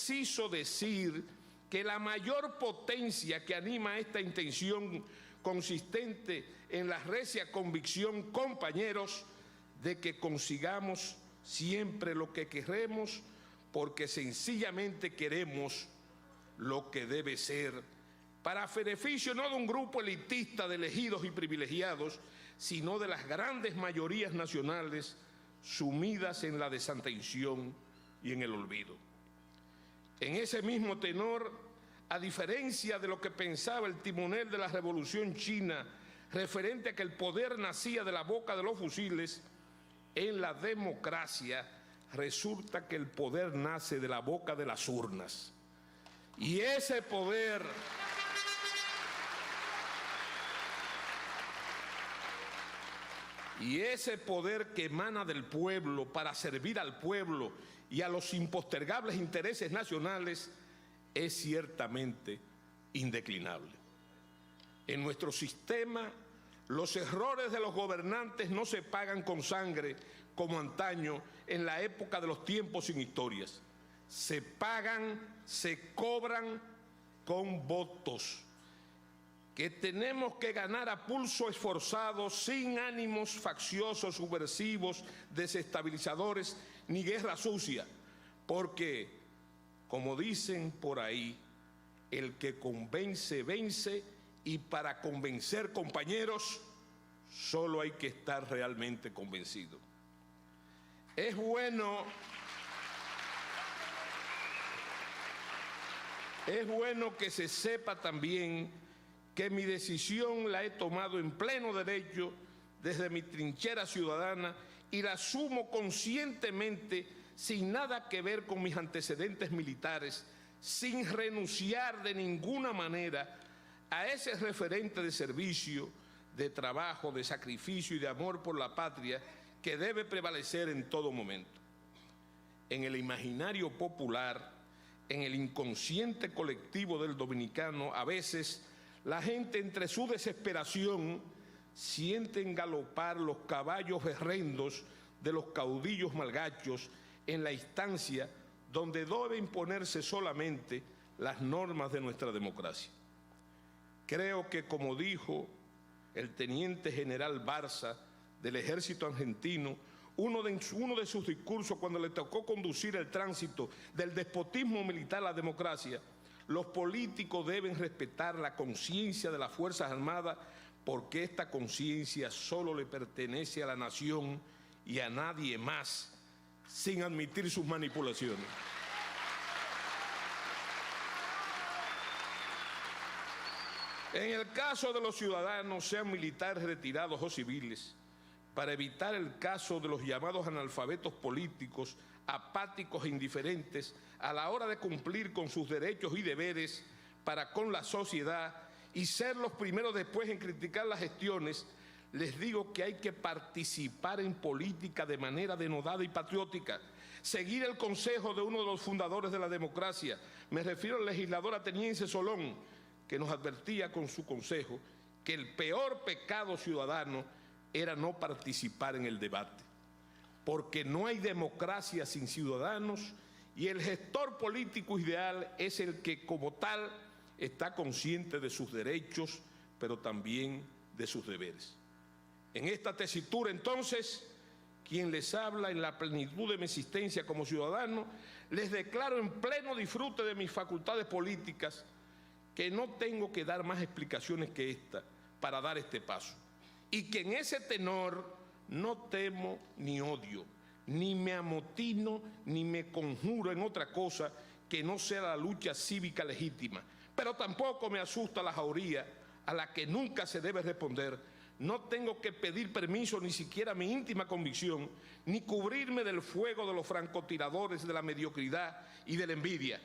preciso decir que la mayor potencia que anima esta intención consistente en la recia convicción, compañeros, de que consigamos siempre lo que queremos, porque sencillamente queremos lo que debe ser, para beneficio no de un grupo elitista de elegidos y privilegiados, sino de las grandes mayorías nacionales sumidas en la desatención y en el olvido. En ese mismo tenor, a diferencia de lo que pensaba el timonel de la Revolución China referente a que el poder nacía de la boca de los fusiles, en la democracia resulta que el poder nace de la boca de las urnas. Y ese poder que emana del pueblo para servir al pueblo y a los impostergables intereses nacionales es ciertamente indeclinable. En nuestro sistema, los errores de los gobernantes no se pagan con sangre como antaño en la época de los tiempos sin historias. Se pagan, se cobran con votos que tenemos que ganar a pulso esforzado, sin ánimos facciosos, subversivos, desestabilizadores, ni guerra sucia, porque, como dicen por ahí, el que convence, vence, y para convencer, compañeros, solo hay que estar realmente convencido. Es bueno que se sepa también que mi decisión la he tomado en pleno derecho desde mi trinchera ciudadana y la asumo conscientemente, sin nada que ver con mis antecedentes militares, sin renunciar de ninguna manera a ese referente de servicio, de trabajo, de sacrificio y de amor por la patria que debe prevalecer en todo momento. En el imaginario popular, en el inconsciente colectivo del dominicano, a veces la gente, entre su desesperación, sienten galopar los caballos berrendos de los caudillos malgachos en la instancia donde deben imponerse solamente las normas de nuestra democracia. Creo que, como dijo el teniente general Barza del ejército argentino, uno de sus discursos cuando le tocó conducir el tránsito del despotismo militar a la democracia, los políticos deben respetar la conciencia de las Fuerzas Armadas, porque esta conciencia solo le pertenece a la nación y a nadie más, sin admitir sus manipulaciones. En el caso de los ciudadanos, sean militares retirados o civiles, para evitar el caso de los llamados analfabetos políticos, apáticos e indiferentes a la hora de cumplir con sus derechos y deberes para con la sociedad y ser los primeros después en criticar las gestiones, les digo que hay que participar en política de manera denodada y patriótica, seguir el consejo de uno de los fundadores de la democracia, me refiero al legislador ateniense Solón, que nos advertía con su consejo que el peor pecado ciudadano era no participar en el debate, porque no hay democracia sin ciudadanos y el gestor político ideal es el que, como tal, está consciente de sus derechos, pero también de sus deberes. En esta tesitura, entonces, quien les habla en la plenitud de mi existencia como ciudadano, les declaro en pleno disfrute de mis facultades políticas que no tengo que dar más explicaciones que esta para dar este paso, y que en ese tenor no temo ni odio, ni me amotino, ni me conjuro en otra cosa que no sea la lucha cívica legítima, pero tampoco me asusta la jauría a la que nunca se debe responder. No tengo que pedir permiso, ni siquiera mi íntima convicción, ni cubrirme del fuego de los francotiradores de la mediocridad y de la envidia,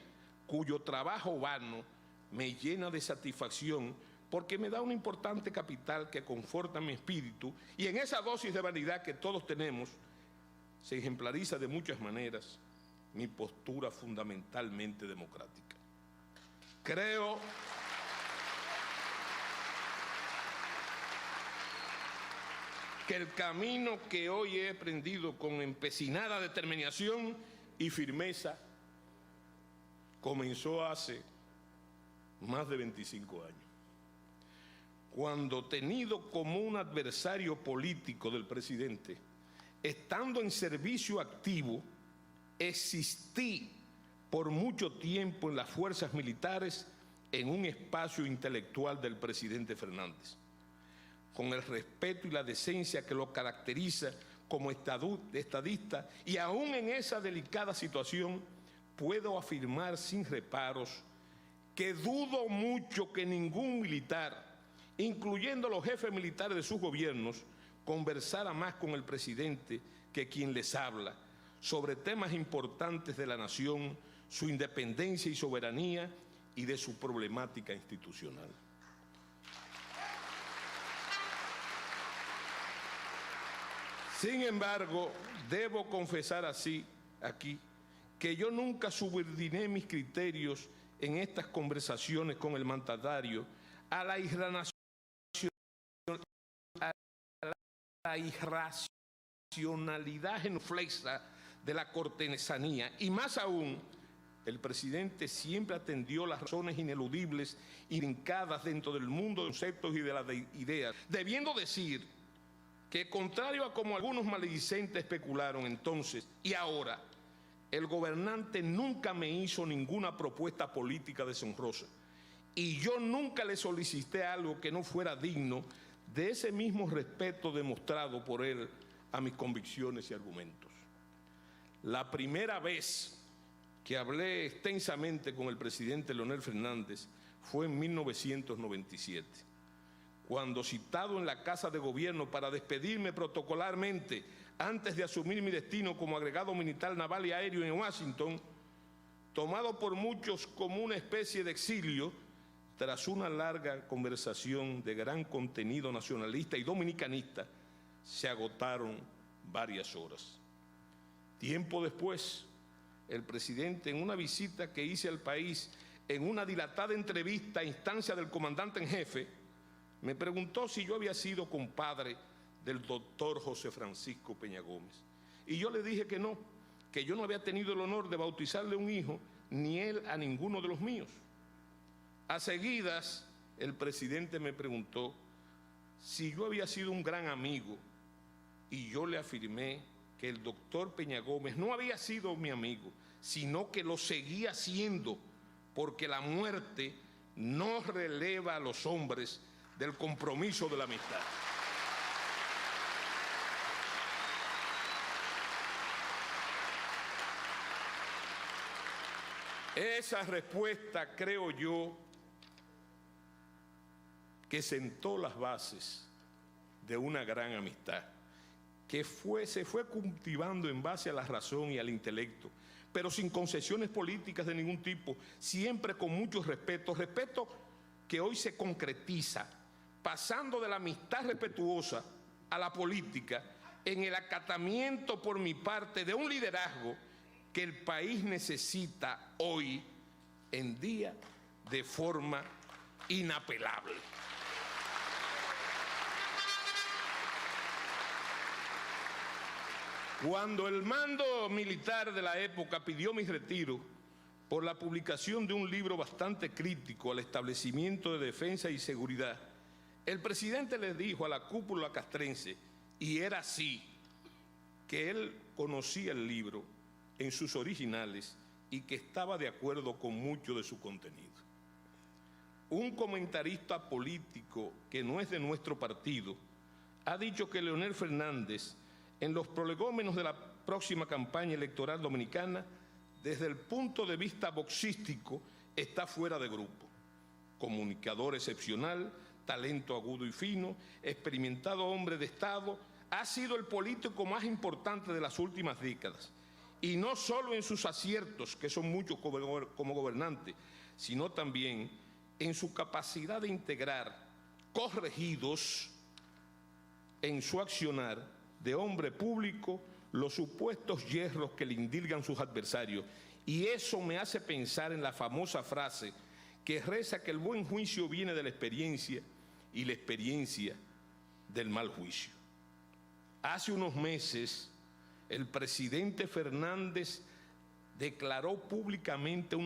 cuyo trabajo vano me llena de satisfacción porque me da un importante capital que conforta mi espíritu, y en esa dosis de vanidad que todos tenemos se ejemplariza de muchas maneras mi postura fundamentalmente democrática. Creo que el camino que hoy he emprendido con empecinada determinación y firmeza comenzó hace más de 25 años, cuando, tenido como un adversario político del presidente, estando en servicio activo, existí por mucho tiempo en las fuerzas militares en un espacio intelectual del presidente Fernández, con el respeto y la decencia que lo caracteriza como estadista, y aún en esa delicada situación puedo afirmar sin reparos que dudo mucho que ningún militar, incluyendo los jefes militares de sus gobiernos, conversara más con el presidente que quien les habla sobre temas importantes de la nación, su independencia y soberanía y de su problemática institucional. Sin embargo, debo confesar aquí que yo nunca subordiné mis criterios en estas conversaciones con el mandatario a la irracionalidad genuflexa de la cortesanía, y más aún, el presidente siempre atendió las razones ineludibles y vincadas dentro del mundo de los conceptos y de las ideas, debiendo decir que, contrario a como algunos maledicentes especularon entonces y ahora, el gobernante nunca me hizo ninguna propuesta política deshonrosa, y yo nunca le solicité algo que no fuera digno de ese mismo respeto demostrado por él a mis convicciones y argumentos. La primera vez que hablé extensamente con el presidente Leonel Fernández fue en 1997, cuando, citado en la Casa de Gobierno para despedirme protocolarmente antes de asumir mi destino como agregado militar naval y aéreo en Washington, tomado por muchos como una especie de exilio, tras una larga conversación de gran contenido nacionalista y dominicanista, se agotaron varias horas. Tiempo después, el presidente, en una visita que hice al país, en una dilatada entrevista a instancia del comandante en jefe, me preguntó si yo había sido compadre del doctor José Francisco Peña Gómez. Y yo le dije que no, que yo no había tenido el honor de bautizarle un hijo, ni él a ninguno de los míos. A seguidas, el presidente me preguntó si yo había sido un gran amigo, y yo le afirmé que el doctor Peña Gómez no había sido mi amigo, sino que lo seguía siendo, porque la muerte no releva a los hombres del compromiso de la amistad. Esa respuesta, creo yo, que sentó las bases de una gran amistad, que se fue cultivando en base a la razón y al intelecto, pero sin concesiones políticas de ningún tipo, siempre con mucho respeto, respeto que hoy se concretiza, pasando de la amistad respetuosa a la política, en el acatamiento por mi parte de un liderazgo que el país necesita hoy en día de forma inapelable. Cuando el mando militar de la época pidió mi retiro por la publicación de un libro bastante crítico al establecimiento de defensa y seguridad, el presidente les dijo a la cúpula castrense, y era así, que él conocía el libro en sus originales y que estaba de acuerdo con mucho de su contenido. Un comentarista político que no es de nuestro partido ha dicho que Leonel Fernández, en los prolegómenos de la próxima campaña electoral dominicana, desde el punto de vista boxístico, está fuera de grupo. Comunicador excepcional, talento agudo y fino, experimentado hombre de Estado, ha sido el político más importante de las últimas décadas. Y no solo en sus aciertos, que son muchos como gobernante, sino también en su capacidad de integrar corregidos en su accionar de hombre público los supuestos hierros que le indilgan sus adversarios. Y eso me hace pensar en la famosa frase que reza que el buen juicio viene de la experiencia y la experiencia del mal juicio. Hace unos meses, el presidente Fernández declaró públicamente una